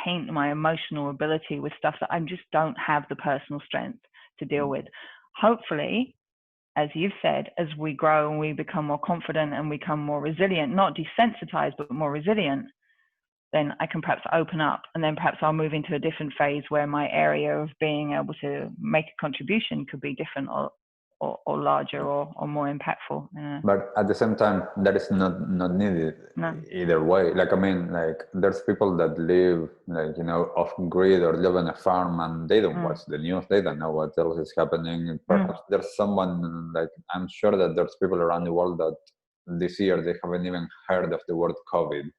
taint my emotional ability with stuff that I just don't have the personal strength to deal with. Hopefully, as you've said, as we grow and we become more confident and become more resilient, not desensitized, but more resilient, then I can perhaps open up, and then perhaps I'll move into a different phase where my area of being able to make a contribution could be different or larger or more impactful. But at the same time, that is not needed either way. Like, I mean, like there's people that live like, you know, off grid or live on a farm and they don't watch the news. They don't know what else is happening. Perhaps there's someone, like, I'm sure that there's people around the world that this year they haven't even heard of the word COVID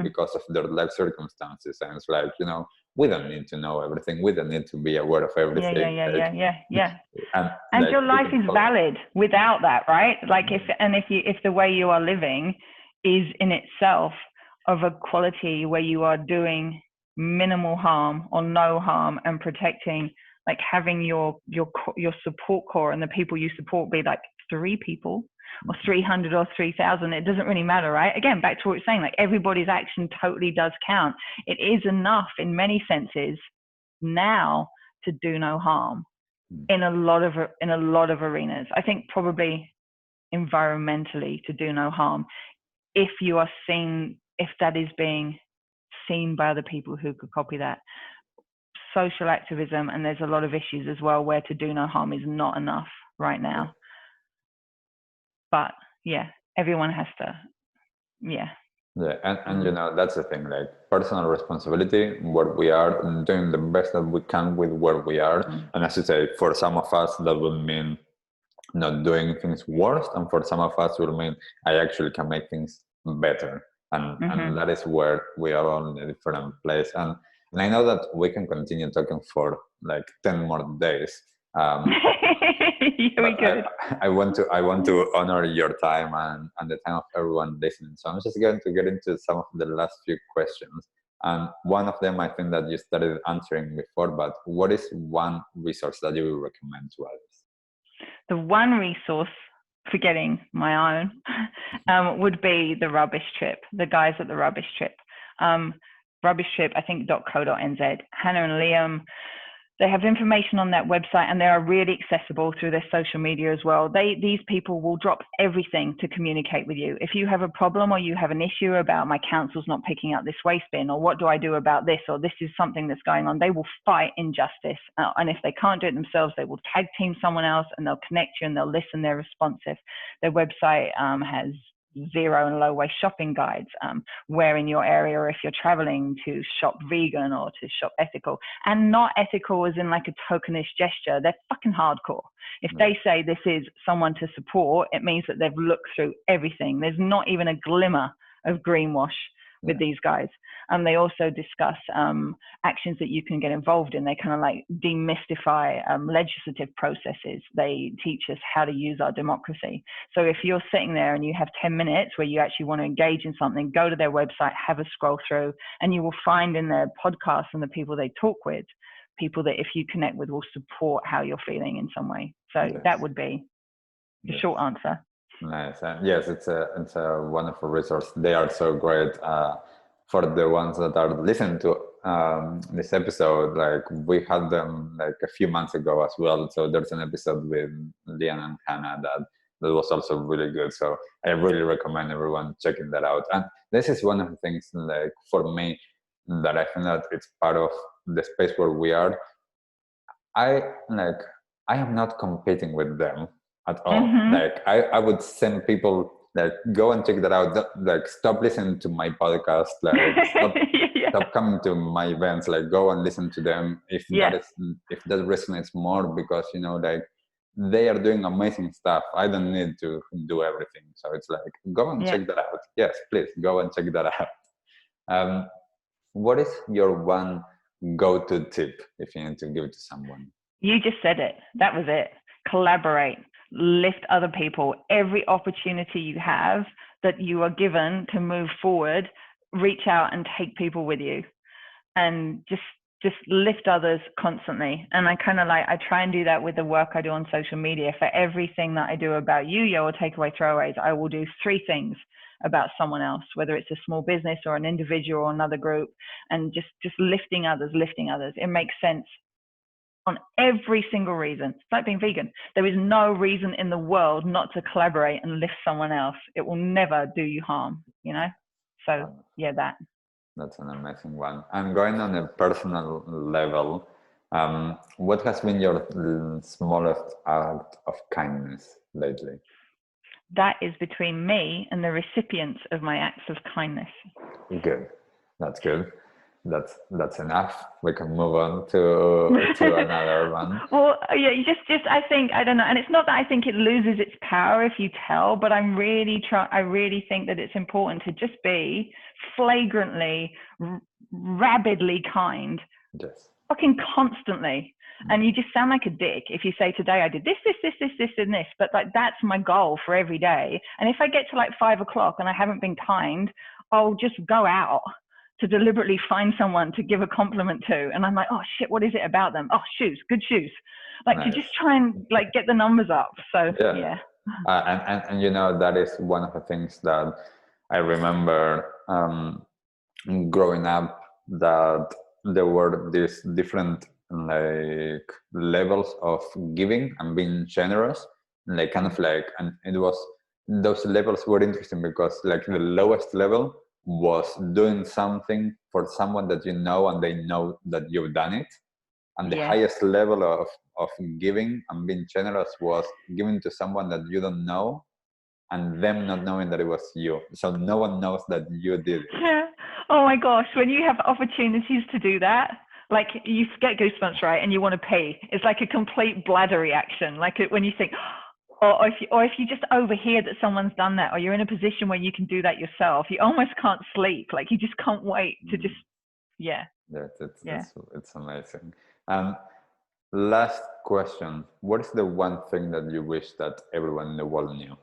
because of their life circumstances. And it's like, you know, we don't need to know everything. We don't need to be aware of everything. Yeah. And like, your life is valid without that, right? Like if the way you are living is in itself of a quality where you are doing minimal harm or no harm and protecting, like having your support core and the people you support be like 3 people or 300 or 3,000, it doesn't really matter, right? Again, back to what we're saying, like everybody's action totally does count. It is enough in many senses now to do no harm in a lot of arenas. I think probably environmentally to do no harm, if that is being seen by other people who could copy that. Social activism, and there's a lot of issues as well where to do no harm is not enough right now. But yeah, everyone has to, and you know, that's the thing, like personal responsibility, where we are, doing the best that we can with where we are. And as you say, for some of us that will mean not doing things worse, and for some of us will mean I actually can make things better. And that is where we are all in a different place. And And I know that we can continue talking for like 10 more days. We could. I want to honor your time and the time of everyone listening. So I'm just going to get into some of the last few questions. And one of them, I think that you started answering before, but what is one resource that you will recommend to others? The one resource, forgetting my own, would be the Rubbish Trip, the guys at the Rubbish Trip. Rubbish Trip, I think .co.nz. Hannah and Liam, they have information on that website, and they are really accessible through their social media as well. These people will drop everything to communicate with you. If you have a problem or you have an issue about my council's not picking up this waste bin, or what do I do about this, or this is something that's going on, they will fight injustice. And if they can't do it themselves, they will tag team someone else, and they'll connect you and they'll listen. They're responsive. Their website has zero and low waste shopping guides, where in your area, or if you're traveling, to shop vegan or to shop ethical, and not ethical as in like a tokenist gesture. They're fucking hardcore. If they say this is someone to support, it means that they've looked through everything. There's not even a glimmer of greenwash with these guys. They also discuss actions that you can get involved in. They kind of like demystify legislative processes. They teach us how to use our democracy. So if you're sitting there and you have 10 minutes where you actually want to engage in something, go to their website, have a scroll through, and you will find in their podcasts and the people they talk with, people that if you connect with will support how you're feeling in some way. So that would be the short answer. Nice. Yes, it's a wonderful resource. They are so great. For the ones that are listening to this episode, like we had them like a few months ago as well. So there's an episode with Liam and Hannah that was also really good. So I really recommend everyone checking that out. And this is one of the things, like for me, that I think that it's part of the space where we are. I am not competing with them at all. Like I would send people like, go and check that out. Like, stop listening to my podcast. Like, stop coming to my events. Like, go and listen to them if that resonates more, because like they are doing amazing stuff. I don't need to do everything. So it's like, go and check that out. Yes, please go and check that out. What is your one go-to tip if you need to give it to someone? You just said it. That was it. Collaborate. Lift other people. Every opportunity you have that you are given to move forward, reach out and take people with you, and just lift others constantly. And I try and do that with the work I do on social media. For everything that I do about you or Takeaway Throwaways, I will do 3 things about someone else, whether it's a small business or an individual or another group, and just lifting others. It makes sense on every single reason. It's like being vegan. There is no reason in the world not to collaborate and lift someone else. It will never do you harm, So That's an amazing one. I'm going on a personal level. What has been your smallest act of kindness lately? That is between me and the recipients of my acts of kindness. Good. That's good. That's enough. We can move on to another one. Well, yeah, I think, I don't know. And it's not that I think it loses its power if you tell, but I really think that it's important to just be flagrantly, rabidly kind. Yes. Fucking constantly. And you just sound like a dick if you say, today I did this, and this. But like, that's my goal for every day. And if I get to like 5 o'clock and I haven't been kind, I'll just go out to deliberately find someone to give a compliment to. And I'm like, oh shit, what is it about them? Oh, shoes, good shoes. Like, nice. To just try and like get the numbers up. So yeah. And that is one of the things that I remember growing up, that there were these different like levels of giving and being generous, like kind of like, and it was, those levels were interesting because like the lowest level was doing something for someone that you know and they know that you've done it, and the highest level of giving and being generous was giving to someone that you don't know and them not knowing that it was you, so no one knows that you did it. Yeah. Oh my gosh, when you have opportunities to do that, like you get goosebumps, right? And you want to pee. It's like a complete bladder reaction. Like when you think, or if you just overhear that someone's done that, or you're in a position where you can do that yourself, you almost can't sleep. Like you just can't wait to just, Yes, Yeah. it's amazing. And last question: what is the one thing that you wish that everyone in the world knew?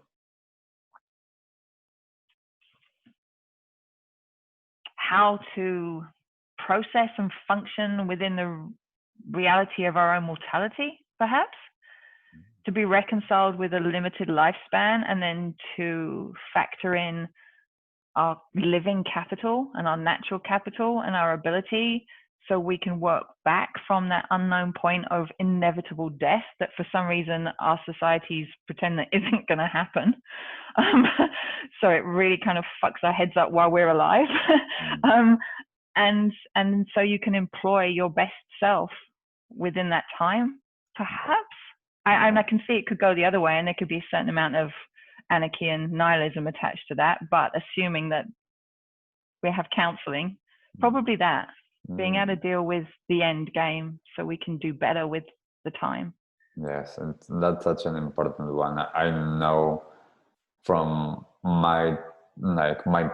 How to process and function within the reality of our own mortality, perhaps, to be reconciled with a limited lifespan, and then to factor in our living capital and our natural capital and our ability, so we can work back from that unknown point of inevitable death that for some reason our societies pretend that isn't going to happen. So it really kind of fucks our heads up while we're alive. And so you can employ your best self within that time, perhaps. I can see it could go the other way, and there could be a certain amount of anarchy and nihilism attached to that, but assuming that we have counseling, probably that, being able to deal with the end game so we can do better with the time. Yes, and that's such an important one. I know from my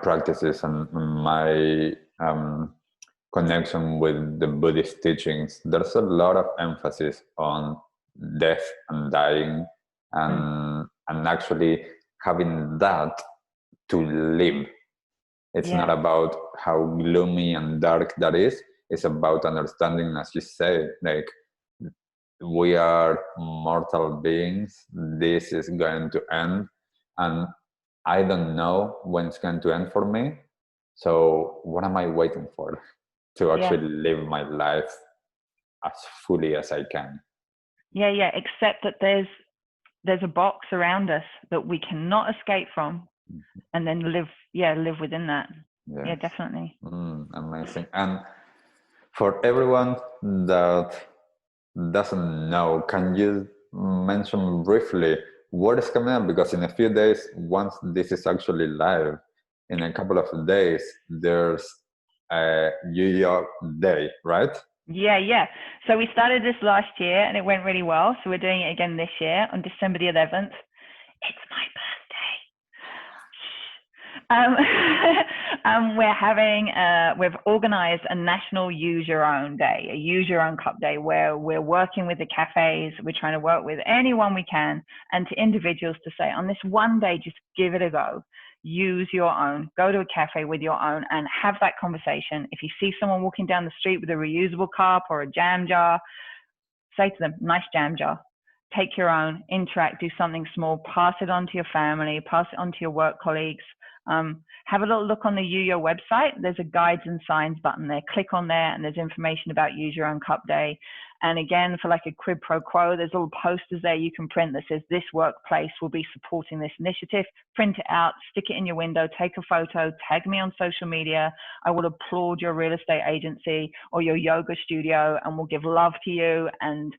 practices and my connection with the Buddhist teachings, there's a lot of emphasis on death and dying, and actually having that to live. It's not about how gloomy and dark that is. It's about understanding, as you say, like, we are mortal beings. This is going to end, and I don't know when it's going to end for me. So what am I waiting for to actually live my life as fully as I can? Yeah. Except that there's a box around us that we cannot escape from, and then live within that. Yes. Yeah, definitely. Amazing. And for everyone that doesn't know, can you mention briefly what is coming up? Because in a few days, once this is actually live, in a couple of days, there's a New York Day, right? Yeah. So we started this last year and it went really well. So we're doing it again this year on December the 11th. It's my birthday. We've organized a national use your own day, a use your own cup day, where we're working with the cafes. We're trying to work with anyone we can, and to individuals to say, on this one day, just give it a go. Use your own. Go to a cafe with your own and have that conversation. If you see someone walking down the street with a reusable cup or a jam jar, say to them, nice jam jar. Take your own, interact, do something small, pass it on to your family, pass it on to your work colleagues. Have a little look on the Yuyo website. There's a guides and signs button there. Click on there and there's information about Use Your Own Cup Day. And again, for like a quid pro quo, there's little posters there you can print that says this workplace will be supporting this initiative. Print it out, stick it in your window, take a photo, tag me on social media. I will applaud your real estate agency or your yoga studio, and we'll give love to you and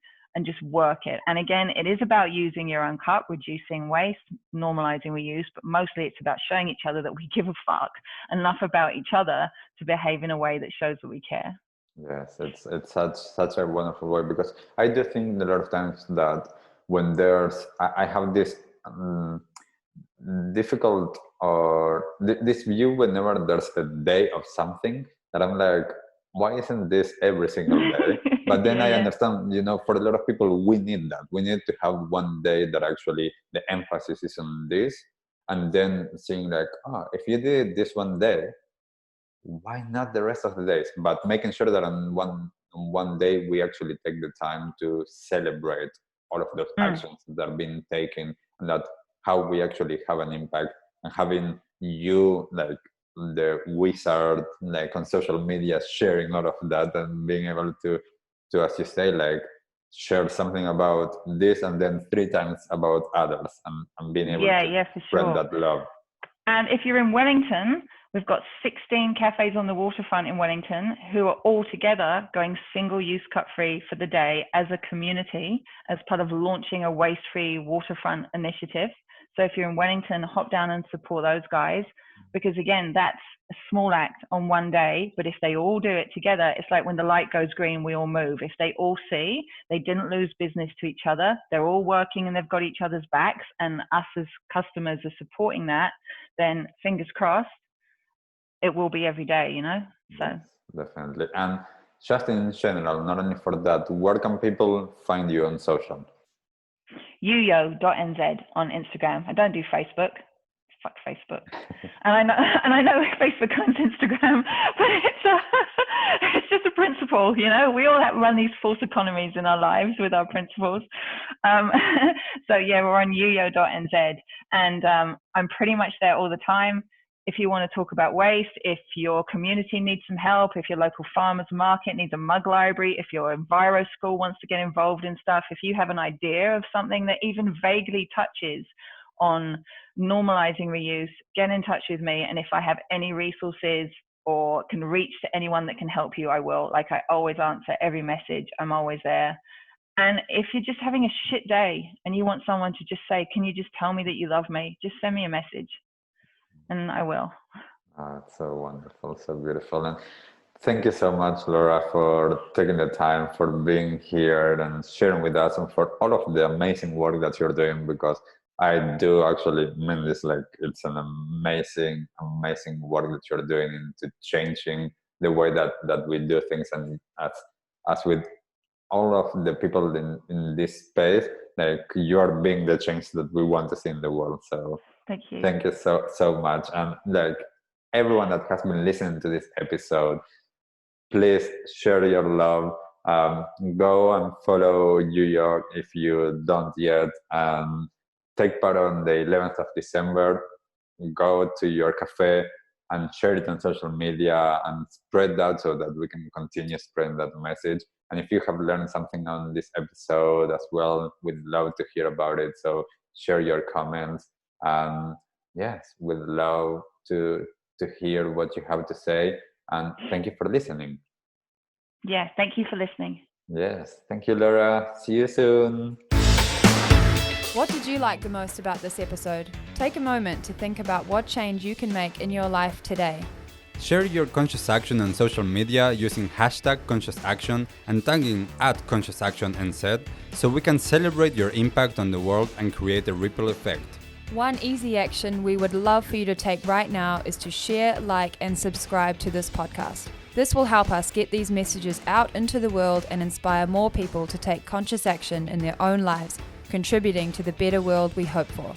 just work it. And again, it is about using your own cup, reducing waste, normalizing reuse, but mostly it's about showing each other that we give a fuck enough about each other to behave in a way that shows that we care. Yes, it's such a wonderful way, because I do think a lot of times that when I have this difficult or this view whenever there's a day of something that I'm like, why isn't this every single day? But then I understand, for a lot of people, we need that. We need to have one day that actually the emphasis is on this, and then seeing like, if you did this one day, why not the rest of the days? But making sure that on one day we actually take the time to celebrate all of those actions that are being taken, and that how we actually have an impact. And having you, like the wizard, like on social media, sharing all of that and being able to as you say, like share something about this and then 3 times about others, and being able to spread that love. And if you're in Wellington, we've got 16 cafes on the waterfront in Wellington who are all together going single-use cut-free for the day as a community, as part of launching a waste-free waterfront initiative. So if you're in Wellington, hop down and support those guys, because again, that's a small act on one day, but if they all do it together, it's like when the light goes green, we all move. If they all see they didn't lose business to each other, they're all working and they've got each other's backs, and us as customers are supporting that, then fingers crossed, it will be every day, So yes, definitely. And just in general, not only for that, where can people find you on social? Yuyo.nz on Instagram. I don't do Facebook. Fuck Facebook. And I know Facebook owns Instagram, but it's just a principle, you know. We all run these false economies in our lives with our principles. So yeah, we're on yuyo.nz, and I'm pretty much there all the time. If you want to talk about waste, if your community needs some help, if your local farmers market needs a mug library, if your Enviro school wants to get involved in stuff, if you have an idea of something that even vaguely touches on normalizing reuse, get in touch with me. And if I have any resources or can reach to anyone that can help you, I will. Like, I always answer every message. I'm always there. And if you're just having a shit day and you want someone to just say, can you just tell me that you love me? Just send me a message and I will. Oh, it's so wonderful, so beautiful. And thank you so much, Laura, for taking the time, for being here and sharing with us, and for all of the amazing work that you're doing, because I do actually mean this, like, it's an amazing work that you're doing into changing the way that we do things. And as with all of the people in this space, like, you are being the change that we want to see in the world. So thank you so much. And like, everyone that has been listening to this episode, please share your love. Go and follow Yuyo if you don't yet, and take part on the 11th of December. Go to your cafe and share it on social media and spread that so that we can continue spreading that message. And if you have learned something on this episode as well, we'd love to hear about it. So share your comments. And yes, we'd love to hear what you have to say. And thank you for listening. Yeah, thank you for listening. Yes, thank you, Laura. See you soon. What did you like the most about this episode? Take a moment to think about what change you can make in your life today. Share your conscious action on social media using #ConsciousAction and tagging @ConsciousActionNZ so we can celebrate your impact on the world and create a ripple effect. One easy action we would love for you to take right now is to share, like, and subscribe to this podcast. This will help us get these messages out into the world and inspire more people to take conscious action in their own lives, contributing to the better world we hope for.